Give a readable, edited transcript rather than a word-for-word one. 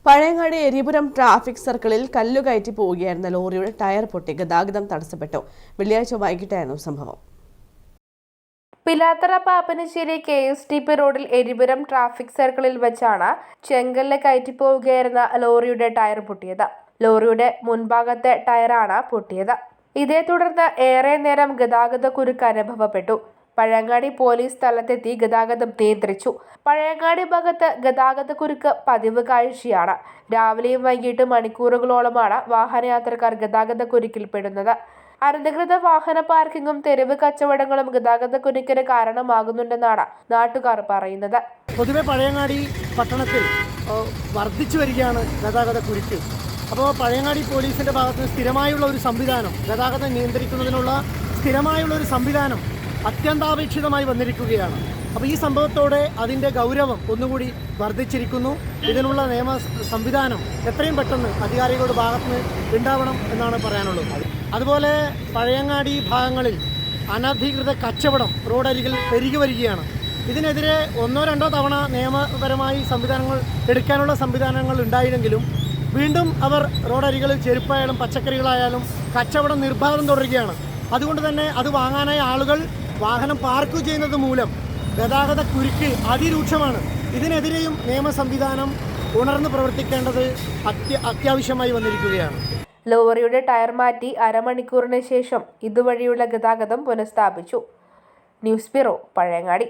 Pazhayangadi Eripuram traffic സർക്കിളിൽ കല്ലുകയറ്റി പോവുകയായിരുന്ന ലോറിയുടെ ടയർ പൊട്ടി ഗതാഗതം തടസ്സപ്പെട്ടു. വെള്ളിയാഴ്ച വൈകിട്ടായിരുന്നു സംഭവം. പിലാത്തറ പാപ്പനശ്ശേരി KSTP റോഡിൽ എരിപുരം ട്രാഫിക് സർക്കിളിൽ വെച്ചാണ് ചെങ്കല്ല് കയറ്റിപ്പോവുകയായിരുന്ന ലോറിയുടെ ടയർ പൊട്ടിയത്. ലോറിയുടെ മുൻഭാഗത്തെ ടയറാണ് പൊട്ടിയത്. ഇതേ തുടർന്ന് ഏറെ നേരം ഗതാഗത കുരുക്ക് അനുഭവപ്പെട്ടു. പഴയങ്ങാടി പോലീസ് സ്ഥലത്തെത്തി ഗതാഗതം നിയന്ത്രിച്ചു. പഴയങ്ങാടി ഭാഗത്ത് ഗതാഗത കുരുക്ക് പതിവ് കാഴ്ചയാണ്. രാവിലെയും വൈകിട്ടും മണിക്കൂറുകളോളമാണ് വാഹനയാത്രക്കാർ ഗതാഗത കുരുക്കിൽപ്പെടുന്നത്. അനധികൃത വാഹന പാർക്കിങ്ങും തെരുവ് കച്ചവടങ്ങളും ഗതാഗത കുരുക്കിന് കാരണമാകുന്നുണ്ടെന്നാണ് നാട്ടുകാർ പറയുന്നത്. പൊതുവെ പഴയങ്ങാടി പട്ടണത്തിൽ വർദ്ധിച്ചു വരികയാണ് ഗതാഗത കുരുക്ക്. അപ്പോൾ പഴയങ്ങാടി പോലീസിന്റെ ഭാഗത്ത് നിന്ന് സ്ഥിരമായുള്ള ഒരു സംവിധാനം, ഗതാഗതം നിയന്ത്രിക്കുന്നതിനുള്ള സ്ഥിരമായുള്ള ഒരു സംവിധാനം അത്യന്താപേക്ഷിതമായി വന്നിരിക്കുകയാണ്. അപ്പോൾ ഈ സംഭവത്തോടെ അതിൻ്റെ ഗൗരവം ഒന്നുകൂടി വർദ്ധിച്ചിരിക്കുന്നു. ഇതിനുള്ള നിയമ സംവിധാനം എത്രയും പെട്ടെന്ന് അധികാരികളുടെ ഭാഗത്തുനിന്ന് ഉണ്ടാവണം എന്നാണ് പറയാനുള്ളത്. അതുപോലെ പഴയങ്ങാടി ഭാഗങ്ങളിൽ അനധികൃത കച്ചവടം റോഡരികിൽ പെരുകി വരികയാണ്. ഇതിനെതിരെ ഒന്നോ രണ്ടോ തവണ നിയമപരമായി സംവിധാനങ്ങൾ എടുക്കാനുള്ള സംവിധാനങ്ങൾ ഉണ്ടായില്ലെങ്കിലും വീണ്ടും അവർ റോഡരികളിൽ ചെരുപ്പായാലും പച്ചക്കറികളായാലും കച്ചവടം നിർബാധം തുടരുകയാണ്. അതുകൊണ്ട് തന്നെ അത് വാങ്ങാനായി ആളുകൾ വാഹനം പാർക്ക് ചെയ്യുന്നത് മൂലം ഗതാഗത കുരുക്ക് അതിരൂക്ഷമാണ്. ഇതിനെതിരെയും നിയമ സംവിധാനം ഉണർന്ന് പ്രവർത്തിക്കേണ്ടത് അത്യാവശ്യമായി വന്നിരിക്കുകയാണ്. ലോറിയുടെ ടയർ മാറ്റി അരമണിക്കൂറിന് ശേഷം ഇതുവഴിയുള്ള ഗതാഗതം പുനഃസ്ഥാപിച്ചു. News bureau, Pazhayangadi.